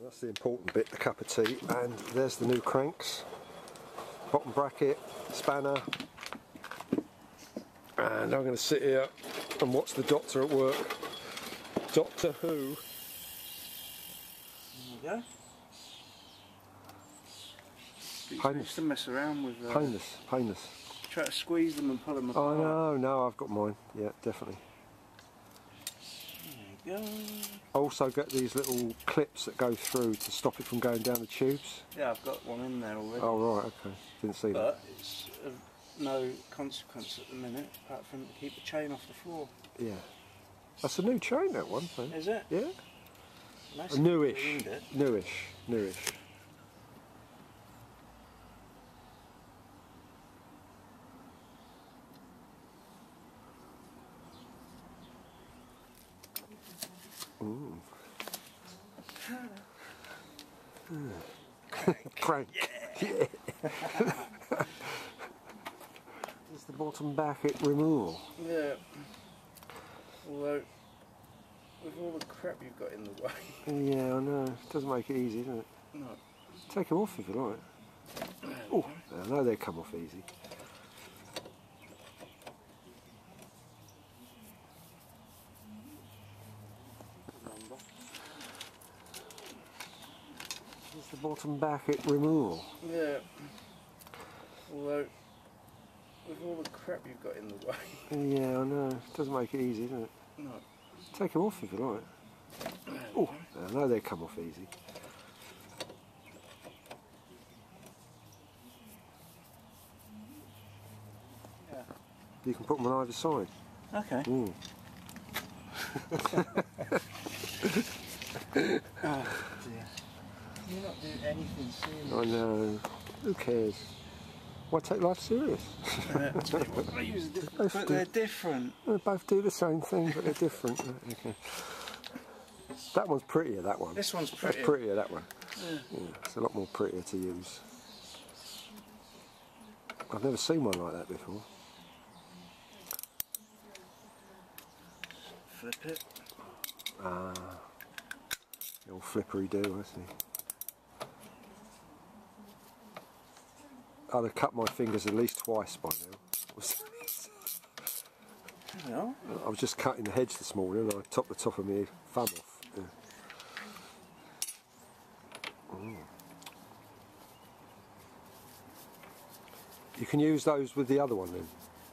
That's the important bit, the cup of tea, and there's the new cranks, bottom bracket, spanner, and I'm going to sit here and watch the Doctor at work. Doctor Who. There you go. But used to mess around with painless. Try to squeeze them and pull them apart. Oh no, I've got mine. Yeah, definitely. There you go. I also get these little clips that go through to stop it from going down the tubes. Yeah, I've got one in there already. Oh right, okay. Didn't see that. But it's of no consequence at the minute, apart from to keep the chain off the floor. Yeah. That's a new chain, that one. Then. Is it? Yeah. Nice. Newish. Ooh. Crank. Yeah. There's the bottom bracket removal. Yeah. Although, with all the crap you've got in the way. Yeah, I know. It doesn't make it easy, does it? No. Take them off if you like. Oh, I know they come off easy. There's the bottom bracket removal. Yeah. Although, with all the crap you've got in the way. Yeah, I know. It doesn't make it easy, does it? No. Take them off if you like. Oh, I know they come off easy. Yeah. You can put them on either side. Okay. Mm. Oh dear. You're not doing anything serious. I know. Who cares? Why take life serious? I use a different, but they're different. They both do the same thing, but they're different. Okay. That one's prettier, that one. This one's prettier. That's prettier, that one. Yeah. Yeah, it's a lot more prettier to use. I've never seen one like that before. Flip it. Ah, the old flippery do, I see. I'd have cut my fingers at least twice by now. No. I was just cutting the hedge this morning and I topped the top of my thumb off. Yeah. You can use those with the other one then.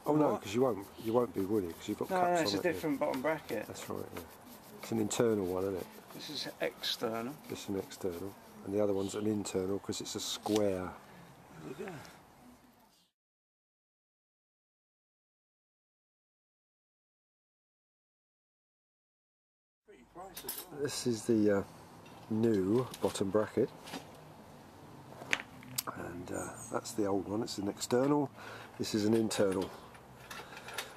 Oh no, because you won't be, will you? Because you've got cups on it. No, it's a different bottom bracket. That's right. Yeah. It's an internal one, isn't it? This is external. This is an external, and the other one's an internal because it's a square. There you go. Pretty price as well. This is the new bottom bracket, and that's the old one. It's an external. This is an internal,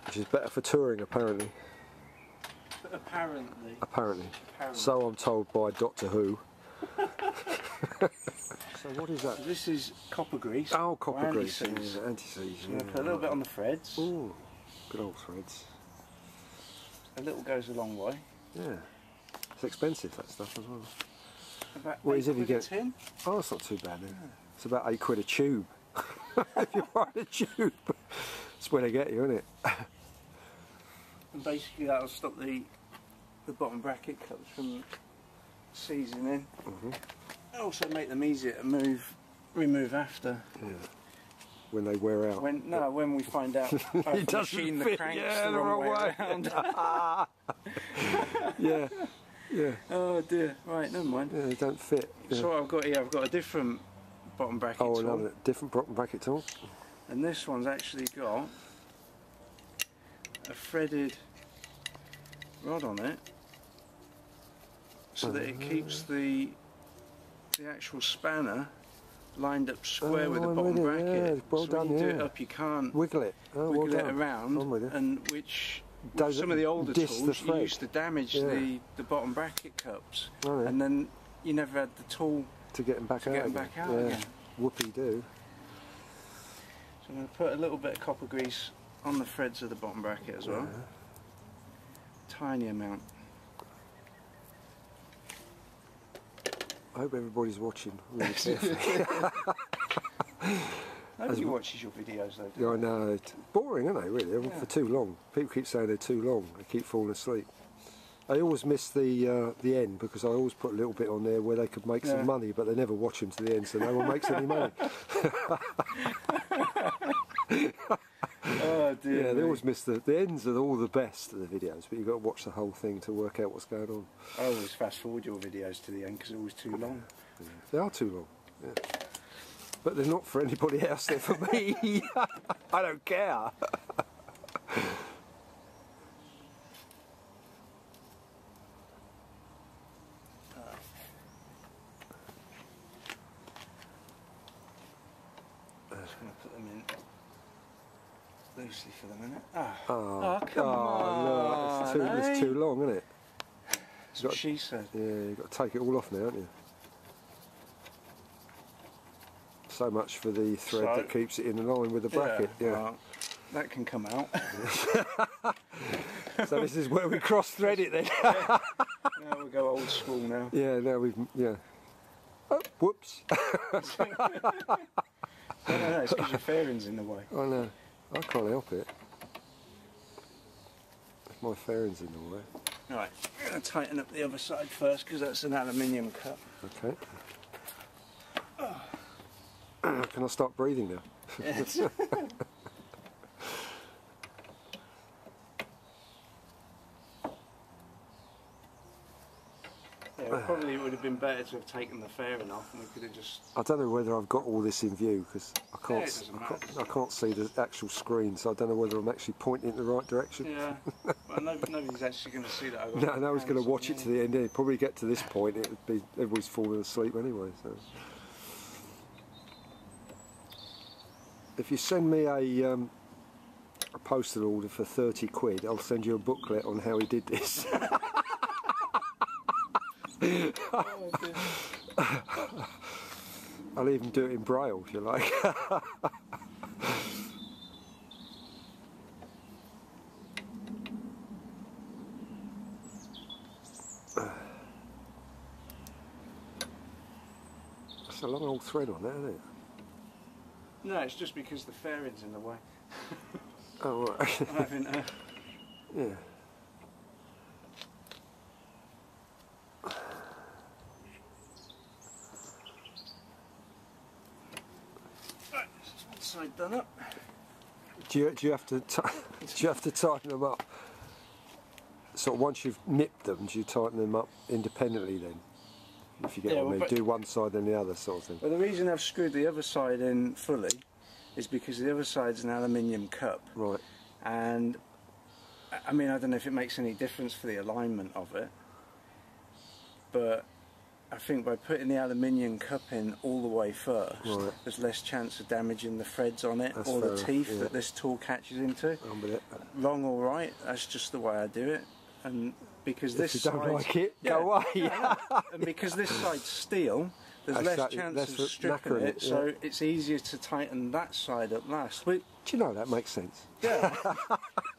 which is better for touring apparently. Apparently. So I'm told by Doctor Who. So what is that? This is copper grease. Oh, copper grease. Anti-seize. Yeah, anti-seize. Yeah, put a little bit on the threads. Ooh, good old threads. A little goes a long way. Yeah. It's expensive, that stuff as well. About What is it if you £8 get? a tin? Oh, it's not too bad then. Yeah. It's about £8 a tube. If you buy a tube, it's where they get you, isn't it? And basically that'll stop the bottom bracket cups from seizing in. Also make them easier to remove after. Yeah. When they wear out. When we find out the machine the cranks the wrong way around. Yeah. Yeah. Oh dear. Right, never mind. Yeah, they don't fit. Yeah. So what I've got here, I've got a different bottom bracket tool. another different bottom bracket tool. And this one's actually got a threaded rod on it, so that it keeps the actual spanner lined up square with the bottom bracket. Yeah, well so done, when you do it up, you can't wiggle it. Oh, wiggle it around, and which some of the older tools you used to damage the bottom bracket cups, and then you never had the tool to get them back out again. Whoopie do. So I'm going to put a little bit of copper grease on the threads of the bottom bracket as well. Tiny amount. I hope everybody's watching really carefully. Nobody watches your videos though, do Yeah, I know. It's boring, aren't they, really? I mean, for too long. People keep saying they're too long. They keep falling asleep. I always miss the end because I always put a little bit on there where they could make some money, but they never watch them to the end, so no one makes any money. Oh dear. Yeah, they always miss the ends are all the best of the videos, but you've got to watch the whole thing to work out what's going on. I always fast forward your videos to the end because they're always too long. Yeah. They are too long. Yeah. But they're not for anybody else, they're for me. I don't care. I'm just going to put them in loosely for the minute. Oh, Come on. Look, it's too long, isn't it? That's what she said. Yeah, you've got to take it all off now, haven't you? So much for the thread that keeps it in line with the bracket. Yeah, well, that can come out. So this is where we cross-thread it then. Now we'll go old school now. Yeah, now we've Oh, whoops. No, it's because your fairing's in the way. I know. I can't help it. My fairing's in the way. Right, I'm going to tighten up the other side first because that's an aluminium cup. Okay. Can I start breathing now? Yes. Yeah, probably it would have been better to have taken the fairing off and we could have just... I don't know whether I've got all this in view because I can't see the actual screen, so I don't know whether I'm actually pointing in the right direction. Yeah, well nobody's actually going to see that. No one's going to watch it to the end. It'd probably get to this point, it'd be everybody's falling asleep anyway. So, if you send me a postal order for 30 quid, I'll send you a booklet on how he did this. Oh, dear. I'll even do it in braille if you like. That's a long old thread on there, isn't it? No, it's just because the fairing's in the way. Oh, right. I'm having Yeah. Right, this is one side done up. Do you have to tighten them up? Sort of once you've nipped them, do you tighten them up independently then? If you get what I mean, do one side then the other sort of thing. Well, the reason I've screwed the other side in fully is because the other side's an aluminium cup. Right. And I mean, I don't know if it makes any difference for the alignment of it, but I think by putting the aluminium cup in all the way first, there's less chance of damaging the threads on it or the teeth that this tool catches into. Wrong or right, that's just the way I do it. And because this side, if you don't like it, go away. And because this side's steel, there's less chance of stripping it, so it's easier to tighten that side up last. But, do you know that makes sense? Yeah,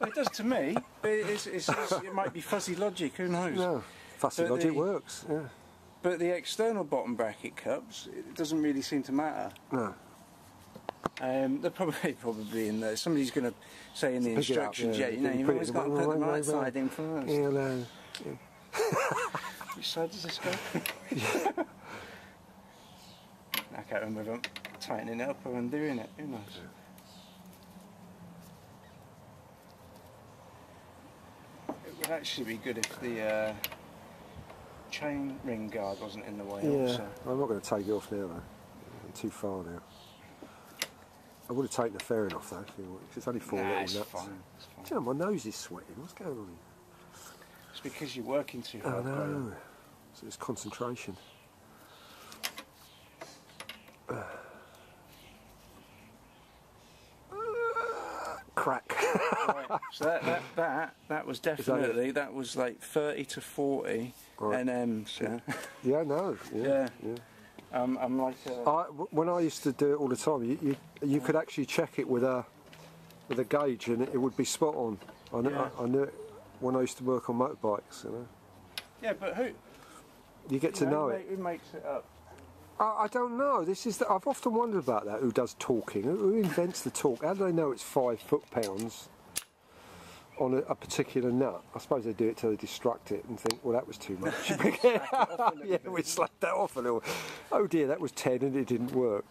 it does to me. But it might be fuzzy logic. Who knows? No, fuzzy logic works. Yeah. But the external bottom bracket cups, it doesn't really seem to matter. No. They're probably in there. Somebody's going to say in the instructions, you've always got to put the right side in first. Yeah, no. Which side does this go? I can't remember if I'm tightening it up or undoing it. Who knows? It would actually be good if the chain ring guard wasn't in the way. Yeah, also. I'm not going to take it off now though. I'm too far now. I would have taken the fairing off though, because it's only four little nuts. It's fine. Do you know, my nose is sweating. What's going on here? It's because you're working too hard. I know. So it's concentration. Crack. Right. So that was definitely that was like 30 to 40 NMs. Yeah. Yeah, no. Yeah. I'm like when I used to do it all the time, you could actually check it with a gauge and it would be spot on. I knew it when I used to work on motorbikes, you know. Yeah, but You get to know it. Who makes it up? I don't know. I've often wondered about that. Who does talking? Who invents the talk? How do they know it's 5 foot-pounds on a particular nut? I suppose they do it till they destruct it and think, well, that was too much. Yeah, we slapped that off a little. Oh dear, that was 10 and it didn't work.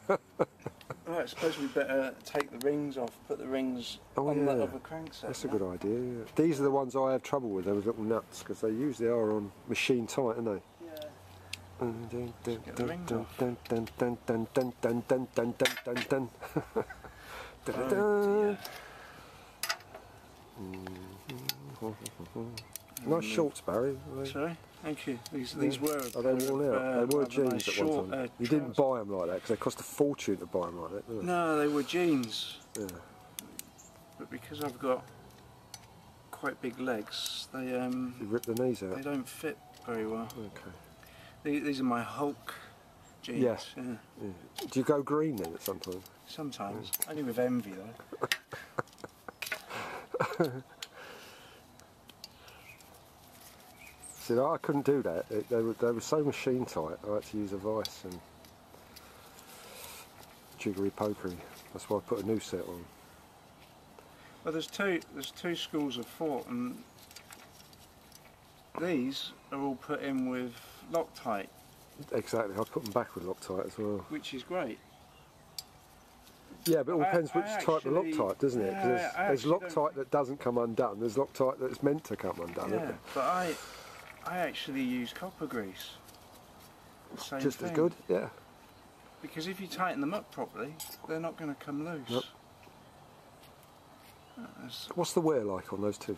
Right, I suppose we better take the rings off, put the rings on the other crankset. That's a good idea, yeah. These are the ones I have trouble with, those little nuts, because they usually are on machine tight, aren't they? Get the rings off. Nice shorts, Barry. Sorry, thank you. These were. Oh, they worn out. They were jeans at one time. You didn't buy them like that because they cost a fortune to buy them like that. No, they were jeans. Yeah. But because I've got quite big legs, they You rip the knees out. They don't fit very well. Okay. These are my Hulk jeans. Yeah. Yeah. Do you go green then at some time? Sometimes, only with envy though. See, I couldn't do that. They were so machine tight. I had to use a vice and jiggery pokery. That's why I put a new set on. Well, there's two schools of thought, and these are all put in with Loctite. Exactly. I put them back with Loctite as well. Which is great. Yeah, but it all depends which type of Loctite, doesn't it? Yeah, There's Loctite that doesn't come undone. There's Loctite that's meant to come undone. Yeah, but I actually use copper grease. Same Just thing. as good, yeah. Because if you tighten them up properly, they're not going to come loose. Nope. What's the wear like on those two?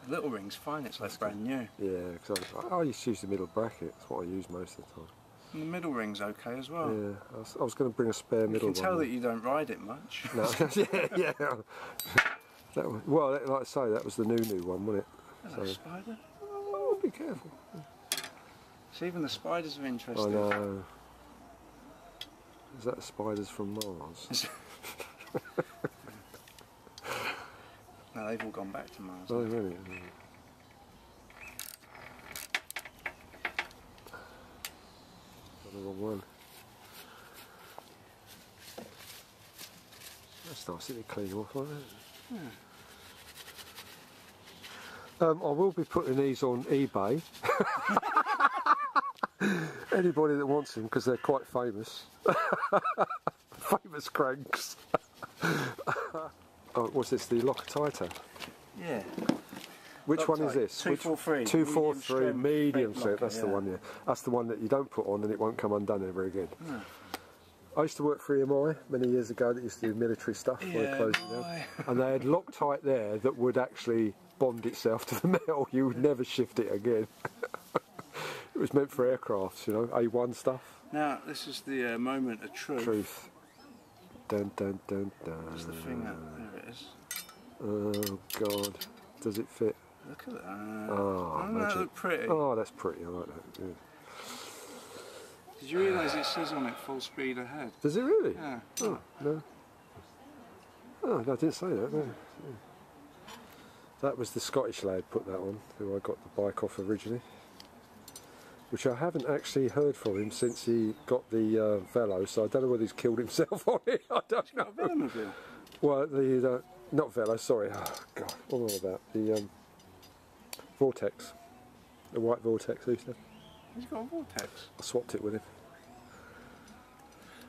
The little ring's fine, it's like brand new. Yeah, because I used to use the middle bracket. That's what I use most of the time. And the middle ring's okay as well. Yeah, I was going to bring a spare middle one. You can tell that you don't ride it much. No, yeah. Well, like I say, that was the new one, wasn't it? Hello, spider. Oh, be careful. See, even the spiders are interested. I know. Is that the spiders from Mars? No, they've all gone back to Mars. Oh, really? Got the wrong one. That's nice, isn't it? Clean off like that. Yeah. I will be putting these on eBay. Anybody that wants them, because they're quite famous. Famous cranks. Oh, what's this? The Loctite? Yeah. Which Loctite. one is this? 243. 243 medium strength. That's the yeah. one. Yeah, that's the one that you don't put on and it won't come undone ever again. No. I used to work for EMI many years ago. That used to do military stuff. Yeah, down. And they had Loctite there that would actually bond itself to the metal. You would never shift it again. It was meant for aircrafts, you know, A1 stuff. Now, this is the moment of truth. Truth. Dun dun dun dun. That's the thing that, there it is. Oh God, does it fit? Look at that. Oh, doesn't that look pretty? Oh, that's pretty, I like that. Yeah. Did you realise it says on it full speed ahead? Does it really? Yeah. Oh, no. Oh, no, I didn't say that, no. Yeah. That was the Scottish lad put that on, who I got the bike off originally. Which I haven't actually heard from him since he got the Velo, so I don't know whether he's killed himself on it. I don't know. Got a Velomobile? Well, the not Velo, sorry. Oh God, what am I about? The Vortex, the white Vortex. He's got a Vortex. I swapped it with him.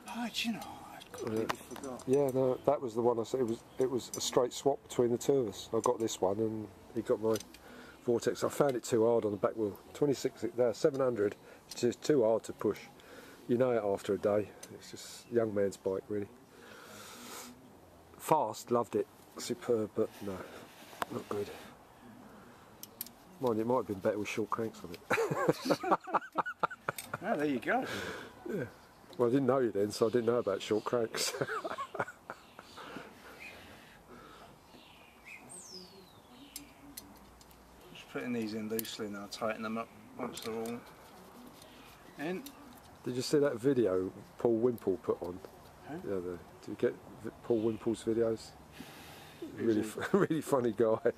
Oh, do you know? I completely forgot. Yeah, no, that was the one I said. It was a straight swap between the two of us. I got this one, and he got my Vortex. I found it too hard on the back wheel. 700. It's just too hard to push. You know it after a day. It's just a young man's bike, really. Fast, loved it. Superb, but no, not good. Mind, it might have been better with short cranks on it. Oh, there you go. Yeah. Well, I didn't know you then, so I didn't know about short cranks. Just putting these in loosely now, tighten them up once they're all in. Did you see that video Paul Wimple put on? Huh? Yeah, did you get Paul Wimple's videos? Really funny guy.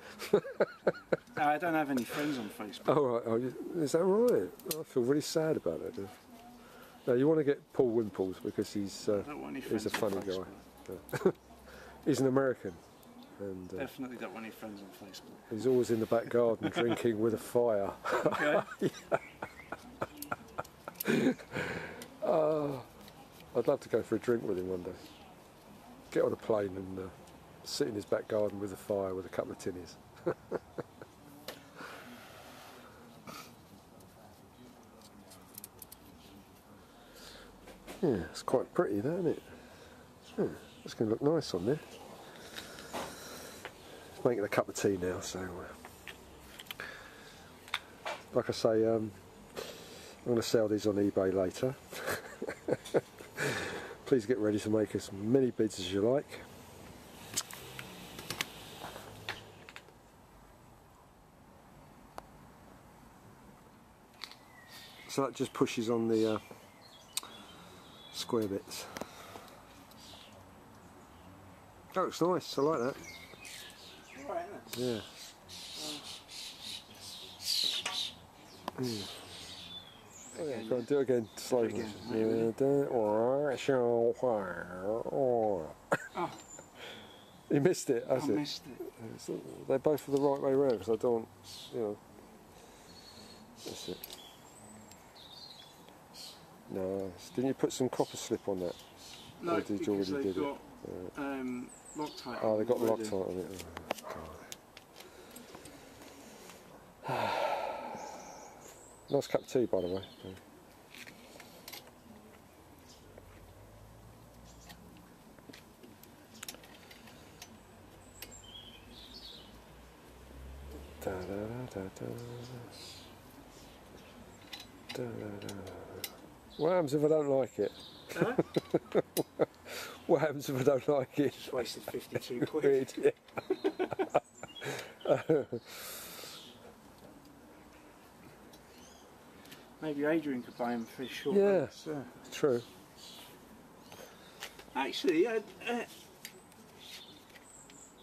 I don't have any friends on Facebook. Oh, right. Oh, is that right? I feel really sad about it. No, you want to get Paul Wimples because he's a funny guy. He's an American. And, definitely don't want any friends on Facebook. He's always in the back garden drinking with a fire. Okay. I'd love to go for a drink with him one day. Get on a plane and sit in his back garden with a fire with a couple of tinnies. Yeah, it's quite pretty, that, isn't it? Yeah, it's going to look nice on there. It's making a cup of tea now, so like I say, I'm going to sell these on eBay later. Please get ready to make as many bids as you like. So that just pushes on the square bits. That looks nice, I like that. Right, isn't it? Yeah. Yeah, go on, do it again, slowly. Oh. You missed it, I has it? missed it. They're both the right way round, because I don't, you know. That's it. No, didn't you put some copper slip on that? No, or did you because already they've did got Loctite. Oh, they got already. Loctite on it. Oh, God. Nice cup of tea, by the way. Da, da, da, da, da, da, da. What happens if I don't like it? Huh? What happens if I don't like it? Just wasted 52 quid. Yeah. Maybe Adrian could buy him for his short Yeah, runs, true. Actually,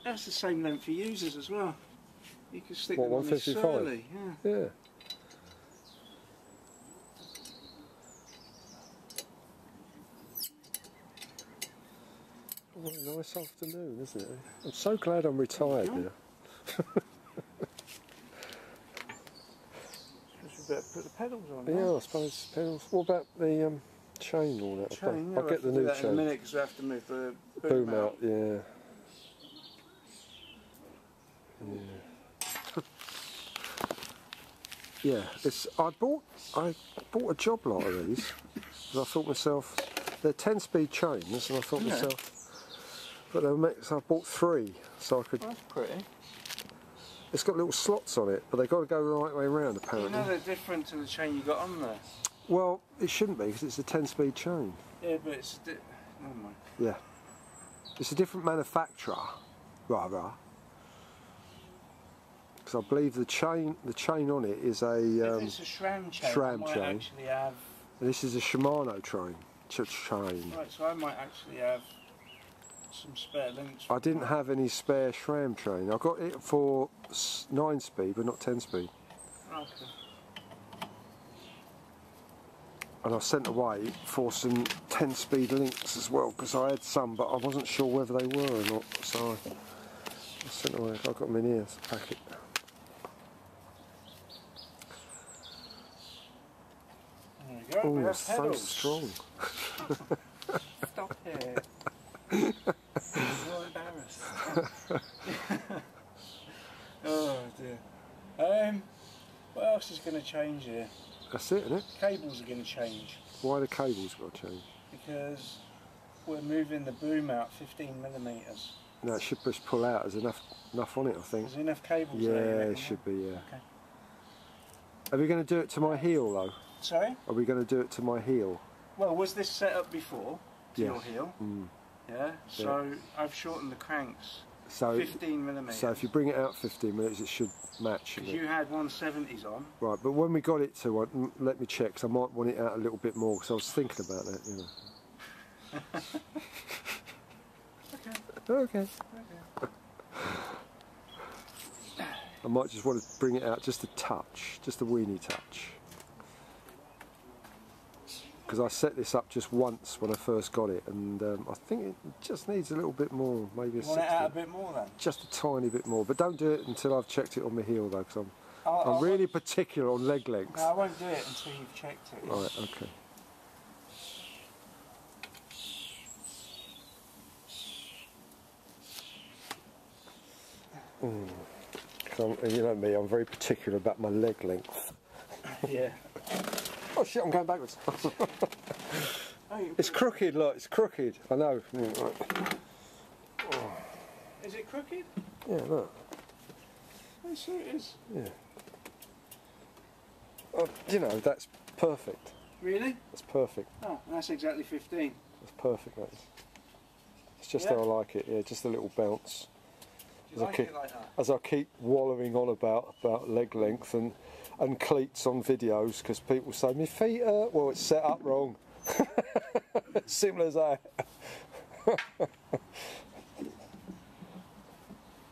that's the same length for users as well. You could stick What, them on his 155? Surly, yeah. Yeah. What a nice afternoon, isn't it? I'm so glad I'm retired now. Just better put the pedals on. Yeah, I suppose pedals. What about the chain and all that? Chain, I'll get the new that chain. in a minute because we have to move the Boom out, yeah. Yeah, I bought a job lot of these because I thought to myself, they're 10-speed chains, and I thought to myself, but so I bought 3 so I could. That's pretty. It's got little slots on it, but they've got to go the right way around apparently. You know they're different to the chain you got on there. Well, it shouldn't be because it's a 10-speed chain. Yeah, but it's never mind. Yeah, it's a different manufacturer, rather. Because I believe the chain on it is a. If it's a SRAM chain, I might actually have. This is a Shimano chain. Right, so I might actually have some spare links. I didn't have any spare SRAM chain. I got it for 9-speed, but not 10-speed. Okay. And I sent away for some 10-speed links as well, because I had some, but I wasn't sure whether they were or not. So I sent away. I've got them in here. It's a packet. There we go. Oh, we have it's so pedals. strong. Stop it. You're embarrassed. Oh dear. What else is going to change here? That's it, isn't it? Cables are going to change. Why the cables got to change? Because we're moving the boom out 15mm. No, it should just pull out. There's enough on it, I think. There's enough cables Yeah, there. it should be, yeah. Okay. Are we going to do it to my heel, though? Sorry? Are we going to do it to my heel? Well, was this set up before to Yes. your heel? Mm. Yeah. So I've shortened the cranks So, 15mm. so if you bring it out 15 minutes, it should match. Because you had 170s on. Right, but when we got it to, let me check, 'cause I might want it out a little bit more, because I was thinking about that, you know. Okay. Okay. I might just want to bring it out just a touch, just a weeny touch. Because I set this up just once when I first got it, and I think it just needs a little bit more, maybe a 60. Want it out a bit more then? Just a tiny bit more, but don't do it until I've checked it on my heel though, because I'm really particular on leg length. No, I won't do it until you've checked it. Right, okay. You know me, I'm very particular about my leg length. Yeah. Oh shit, I'm going backwards. It's crooked, look, it's crooked. I know. Is it crooked? Yeah, look. I see it is. Yeah. Oh, you know, that's perfect. Really? That's perfect. Oh, that's exactly 15. That's perfect, that is. It's just how I like it, yeah, just a little bounce. Do you like it like that? As I keep wallowing on about leg length and cleats on videos, because people say, my feet hurt. Well, it's set up wrong. Simple as that.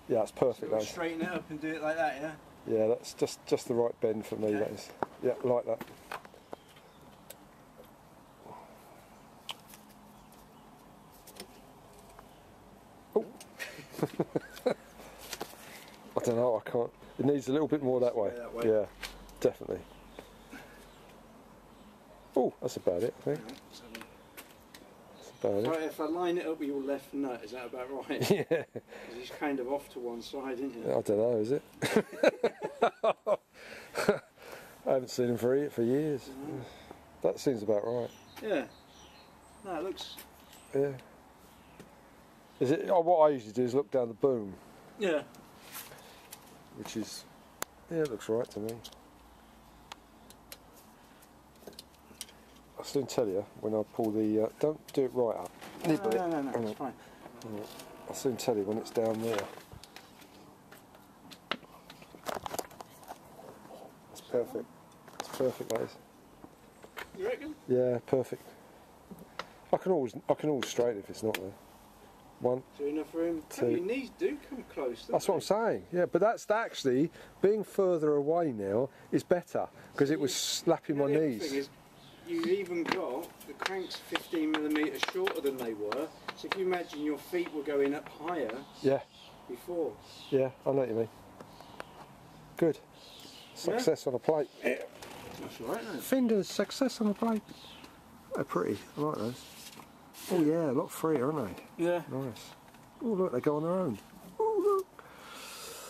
Yeah, it's perfect. So straighten it up and do it like that, yeah? Yeah, that's just the right bend for me, Okay. that is. Yeah, like that. Oh. I don't know, I can't. It needs a little bit more that way. Yeah, definitely. Oh, that's about it, I think. That's about So if I line it up with your left nut, is that about right? it. Yeah. Because he's kind of off to one side, isn't he? I don't know, is it? I haven't seen him for years. That seems about right. Yeah. No, it looks... Yeah. Is it? Oh, what I usually do is look down the boom, Yeah. which is, yeah, it looks right to me. I'll soon tell you when I pull the. Don't do it right up. No, it's fine. I'll soon tell you when it's down there. It's perfect. It's perfect, that is. You reckon? Yeah, perfect. I can always straighten if it's not there. One. Is there enough room? Two. Oh, your knees do come close. That's what I'm saying. Yeah, but that's actually being further away now is better because it was slapping my The other knees. thing is, you've even got the cranks 15mm shorter than they were. So if you imagine your feet were going up higher Yeah, before. yeah, I know what you mean. Good. Success on a plate. That's all right, isn't it? Finders, success on a plate. They're pretty. I like those. Oh yeah, a lot freer, aren't they? Yeah. Nice. Oh look, they go on their own. Oh look.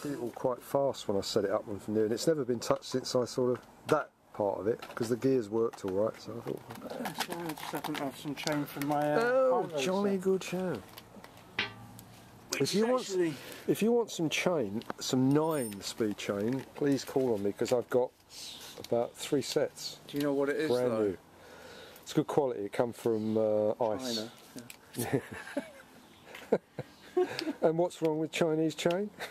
Did it all quite fast when I set it up one from there, and it's never been touched since I sort of that part of it because the gears worked all right. So I thought. That's fine. I just happen to have some chain from my. Oh, jolly good show. If you want some chain, some 9-speed chain, please call on me because I've got about 3 sets. Do you know what it is? Brand though? new. It's good quality. It come from ice. China. Yeah. And what's wrong with Chinese chain? I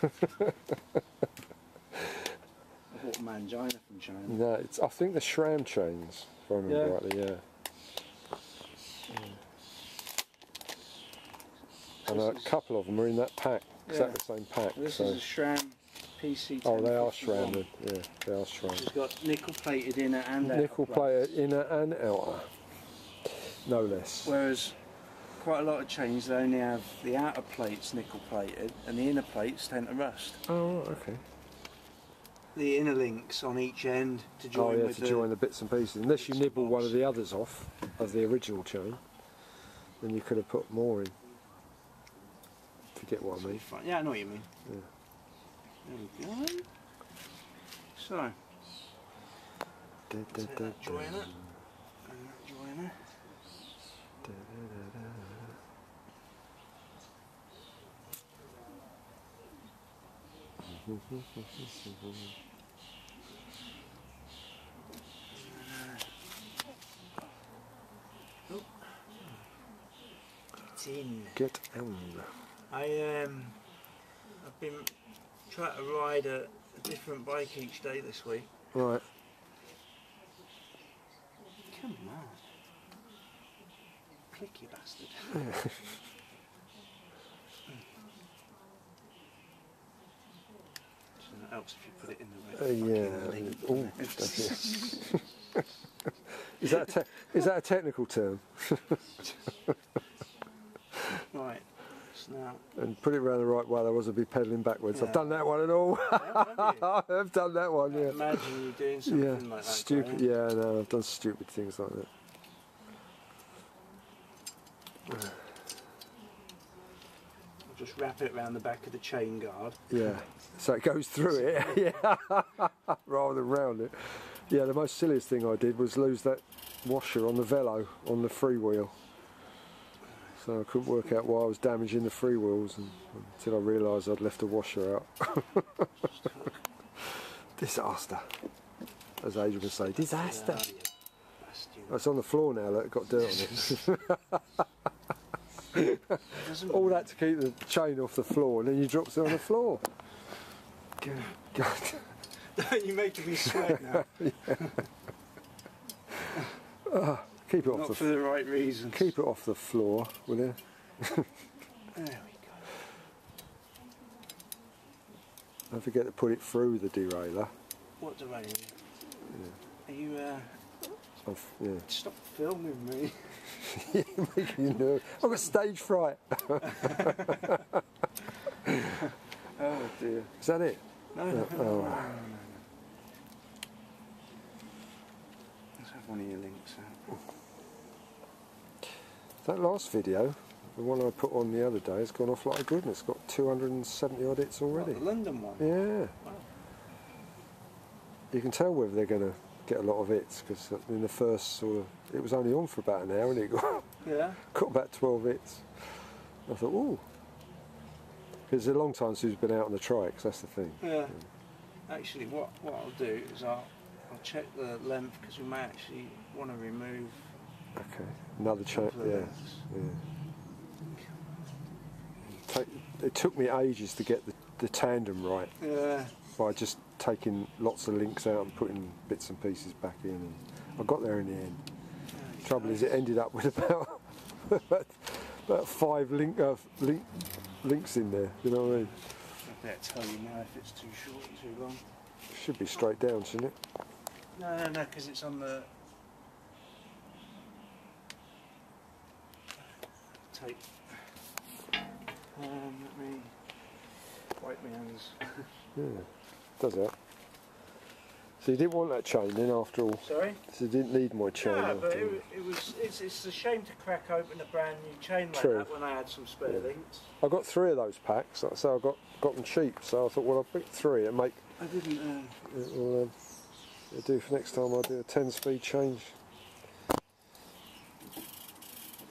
bought Mangina from China. No, I think the SRAM chains, if I remember rightly. Yeah. And a couple of them are in that pack, exactly the same pack. This so. is a SRAM PC. Oh, they are SRAM then. Yeah, they are SRAM. It's got nickel plated inner and outer. Nickel plated inner and outer, no less. Whereas quite a lot of chains they only have the outer plates nickel plated and the inner plates tend to rust. Oh, right, okay. The inner links on each end to join with join the bits and pieces. Unless you nibble one of the others off of the original chain, then you could have put more in. If you get what I mean. Yeah, I know what you mean. Yeah. There we go. So, take that joiner and that joiner. Get in. Get in. I've been trying to ride a different bike each day this week. Right. Come on. Clicky bastard. So helps if you put it in the link. Oh, is that a technical term? Right. Now. And put it around the right way, otherwise I'll be pedalling backwards. Yeah. I've done that one and all. I've done that one, yeah. Imagine you doing something like that. Stupid, Graham. yeah, no, I've done stupid things like that. I'll just wrap it around the back of the chain guard. Yeah, so it goes through it, yeah, rather than round it. Yeah, the most silliest thing I did was lose that washer on the velo, on the freewheel. So I couldn't work out why I was damaging the freewheels until I realised I'd left a washer out. Disaster. As Adrian would say, disaster. It's on the floor now, look, got dirt on it. All that to keep the chain off the floor, and then you drop it on the floor. God. You're making me sweat now. Keep it off Not for the right reasons. Keep it off the floor, will you? There we go. Don't forget to put it through the derailleur. What derailleur? Yeah. Are you? Yeah. Stop filming me. You're making you nervous. I've got stage fright. Oh dear. Is that it? No. Oh. Let's have one of your links out. That last video, the one I put on the other day, has gone off like a good one. It's got 270 odd hits already. What, the London one? Yeah. Wow. You can tell whether they're going to get a lot of hits, because in the first sort of, it was only on for about an hour and it got, got about 12 hits. I thought, ooh. It's a long time since we've been out on the trikes, that's the thing. Yeah. Actually, what I'll do is I'll check the length, because we may actually want to remove. Okay, another chain, yeah. It took me ages to get the tandem right. Yeah. By just taking lots of links out and putting bits and pieces back in, and I got there in the end. The trouble is, it ended up with about about 5 links in there. You know what I mean? I better tell you now if it's too short or too long. It should be straight down, shouldn't it? No, because it's on the tape. Let me wipe my hands. Yeah, does that. So you didn't want that chain then, after all? Sorry? So you didn't need my chain No, after but all? it's a shame to crack open a brand new chain like True. that when I had some spare links. I got 3 of those packs, so I got them cheap, so I thought, well, I'll pick 3 and make... I didn't... It'll do for next time I do a 10-speed change.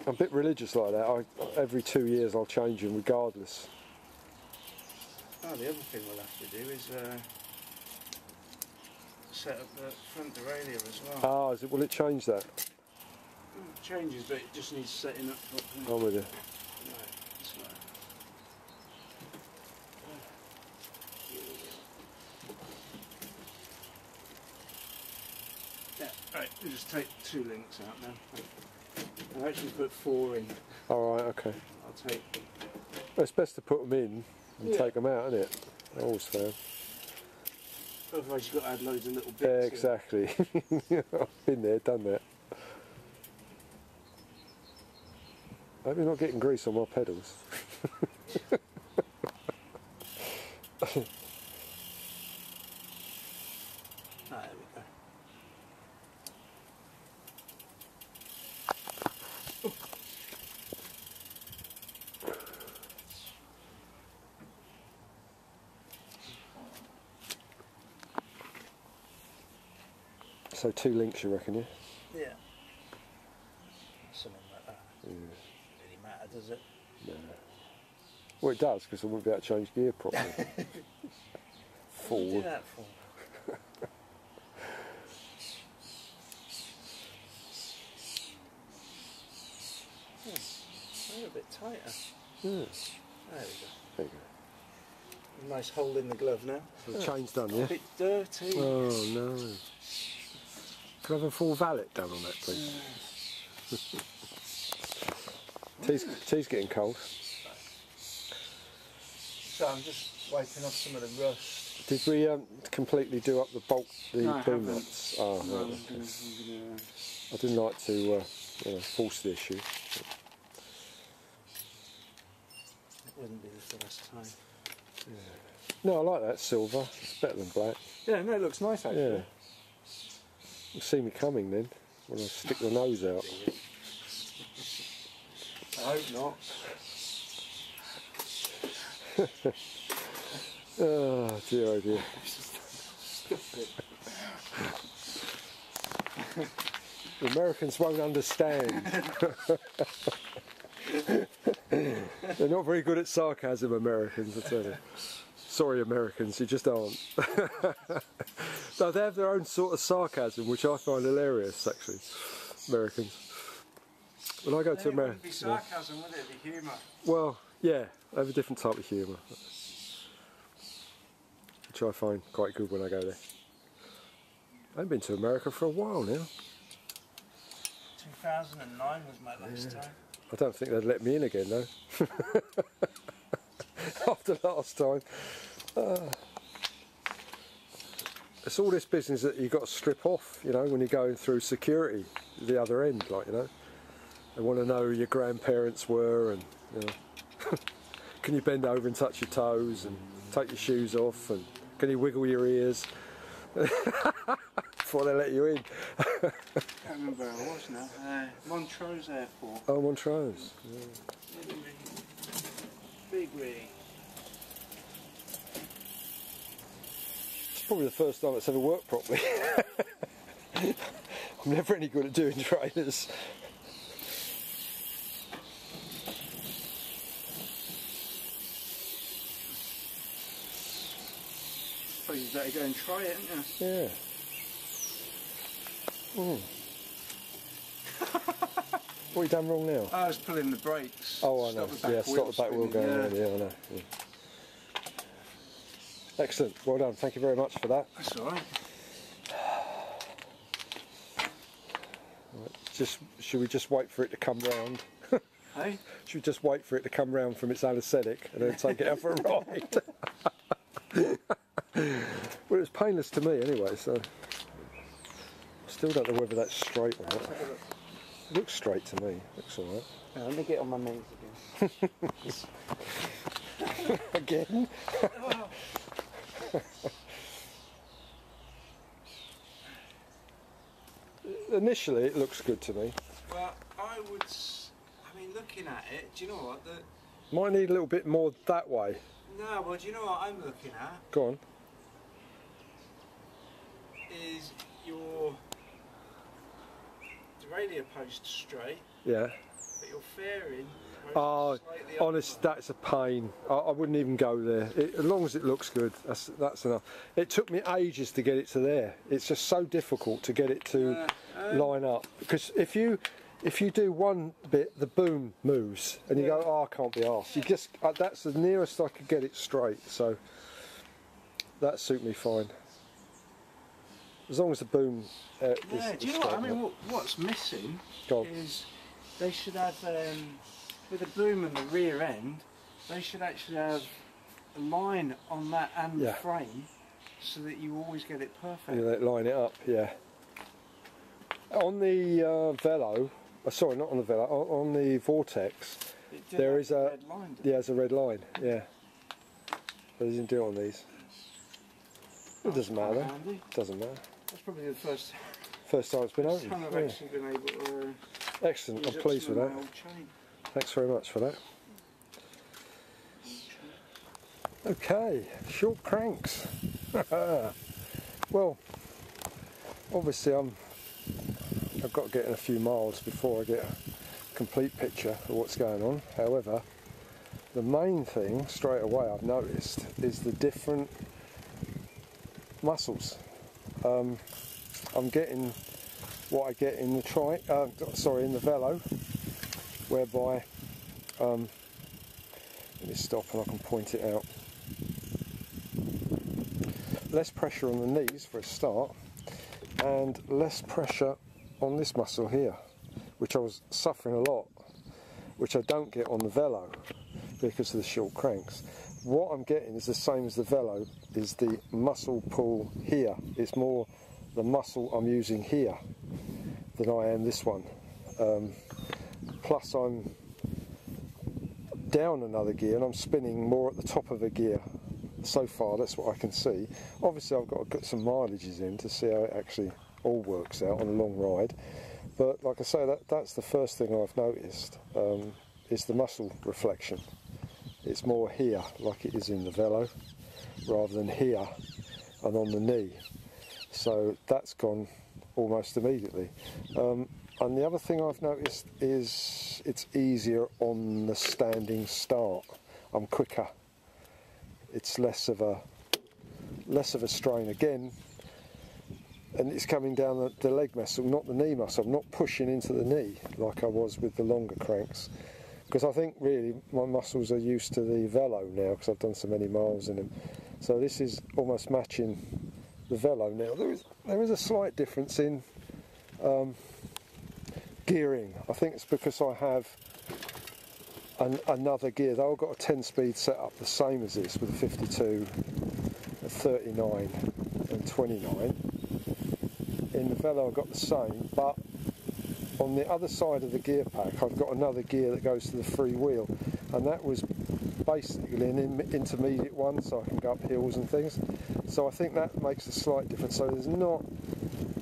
I'm a bit religious like that. Every 2 years I'll change them regardless. Oh, the other thing we'll have to do is set up the front derailleur as well. Ah, will it change that? It changes, but it just needs setting up properly. I'm with you. Right, so. Yeah, right, we'll just take 2 links out now. I'll actually put 4 in. Alright, okay. I'll take... Well, it's best to put them in and take them out, isn't it? I always found. Otherwise you've got to add loads of little bits. Yeah, exactly. I've been there, done that. I hope you're not getting grease on my pedals. There we go. So 2 links, you reckon, yeah? Yeah. Something like that. Yeah. Doesn't really matter, does it? No. Well, it does, because I wouldn't be able to change gear properly. What do you do that for? They're a bit tighter. Yeah. There we go. There you go. A nice hole in the glove now. So the chain's done, yeah? A bit dirty. Oh no. Could I have a full valet done on that, please? Tea's getting cold. So I'm just wiping off some of the rust. Did we completely do up the bolt, the No, I boom haven't. nuts? Oh, No, right, I'm okay. gonna, I didn't like to you know, force the issue. it wouldn't be the first time. No, I like that silver. It's better than black. Yeah, no, it looks nice actually. Yeah. You'll see me coming then when I stick the nose out. I hope not. Oh dear, oh dear. The Americans won't understand. They're not very good at sarcasm, Americans, I tell you. Sorry, Americans, you just aren't. No, they have their own sort of sarcasm, which I find hilarious, actually. Americans. When I go to It America, wouldn't be sarcasm, would it? It'd be humour. well, yeah, they have a different type of humour, which I find quite good when I go there. I haven't been to America for a while now. 2009 was my last time. I don't think they'd let me in again though. After last time. It's all this business that you've got to strip off, you know, when you're going through security, the other end, like, you know. They want to know who your grandparents were and, you know, can you bend over and touch your toes and take your shoes off and can you wiggle your ears before they let you in. I can't remember where I was now. Montrose Airport. Oh, Montrose. Yeah. Big rig. It's probably the first time it's ever worked properly. I'm never any good at doing trailers. Suppose you better go and try it, haven't you? Yeah. What have you done wrong now? I was pulling the brakes. Oh, I know. Yeah, stop the back wheel going around. Yeah, I know. Yeah. Excellent. Well done. Thank you very much for that. That's all right. Just, should we just wait for it to come round? Hey? Should we just wait for it to come round from its anaesthetic and then take it out for a ride? Well, it was painless to me anyway, so I still don't know whether that's straight or not. It looks straight to me. Looks all right. Yeah, let me get on my knees again. Again? Initially, it looks good to me. Well, I mean, looking at it, do you know what? Might need a little bit more that way. No, well, do you know what I'm looking at? Go on. Is the radio post straight, Yeah. but your fairing Oh, slightly honest, over. that's a pain. I wouldn't even go there. As long as it looks good, that's enough. It took me ages to get it to there. It's just so difficult to get it to line up, because if you do one bit, the boom moves, and you go, oh, I can't be arsed. You just that's the nearest I could get it straight. So that suit me fine. As long as the boom is Do you know what I mean? What's missing is they should have, with the boom and the rear end, they should actually have a line on that and the frame so that you always get it perfect. You line it up, yeah. On the Velo, sorry, not on the Velo, on the Vortex, there is a red line, there's a red line, yeah. But it doesn't do it on these. It doesn't matter. It doesn't matter. That's probably the first time it's been opened. time I've actually been able to. Excellent. I'm pleased with that. Thanks very much for that. Okay, short cranks. Well, obviously I've got to get in a few miles before I get a complete picture of what's going on. However, the main thing straight away I've noticed is the different muscles. I'm getting what I get in the Trike, in the Velo, whereby let me stop and I can point it out. Less pressure on the knees for a start, and less pressure on this muscle here, which I was suffering a lot, which I don't get on the Velo because of the short cranks. what I'm getting is the same as the Velo, is the muscle pull here. It's more the muscle I'm using here than I am this one. Plus I'm down another gear and I'm spinning more at the top of a gear. So far, that's what I can see. Obviously I've got to get some mileages in to see how it actually all works out on a long ride. But like I say, that's the first thing I've noticed, is the muscle reflection. It's more here, like it is in the Velo, rather than here and on the knee. So that's gone almost immediately. And the other thing I've noticed is it's easier on the standing start. I'm quicker. It's less of a strain again, and it's coming down the leg muscle, not the knee muscle. I'm not pushing into the knee like I was with the longer cranks, because I think really my muscles are used to the Velo now because I've done so many miles in them. So this is almost matching the Velo now. There is a slight difference in gearing. I think it's because I have another gear. They've all got a 10-speed setup, the same as this, with a 52, a 39 and 29. In the Velo I've got the same, but on the other side of the gear pack I've got another gear that goes to the free wheel, and that was basically an intermediate one, so I can go up hills and things. So I think that makes a slight difference. So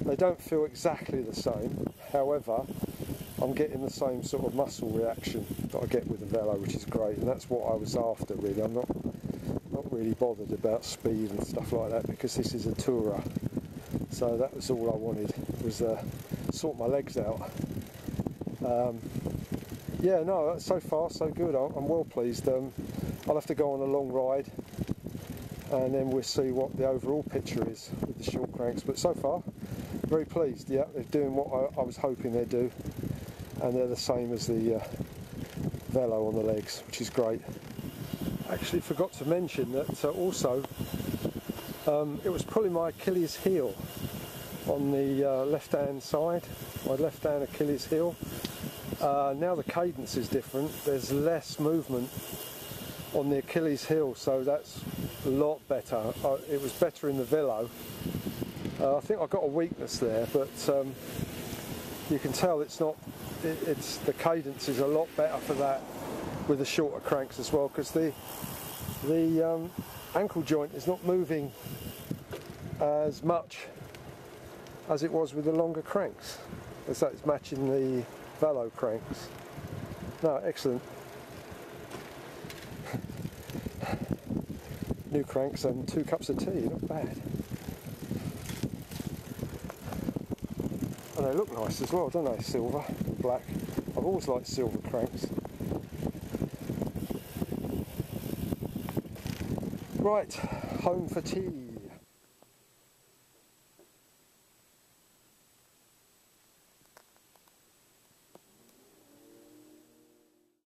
they don't feel exactly the same. However, I'm getting the same sort of muscle reaction that I get with the Velo, which is great, and that's what I was after really. I'm not really bothered about speed and stuff like that, because this is a tourer. So that was all I wanted, was sort my legs out. Yeah, no, so far so good. I'm well pleased. I'll have to go on a long ride and then we'll see what the overall picture is with the short cranks, but so far very pleased. Yeah, they're doing what I was hoping they'd do, and they're the same as the Velo on the legs, which is great. Actually forgot to mention that also it was pulling my Achilles heel on the left hand side, my left hand Achilles heel. Now the cadence is different, there's less movement on the Achilles heel, so that's a lot better. It was better in the Velo. I think I've got a weakness there, but you can tell it's not. It's the cadence is a lot better for that with the shorter cranks as well, because the ankle joint is not moving as much as it was with the longer cranks. As that is matching the Velo cranks. No, excellent. New cranks and 2 cups of tea, not bad. And they look nice as well, don't they? Silver and black. I've always liked silver cranks. Right, home for tea.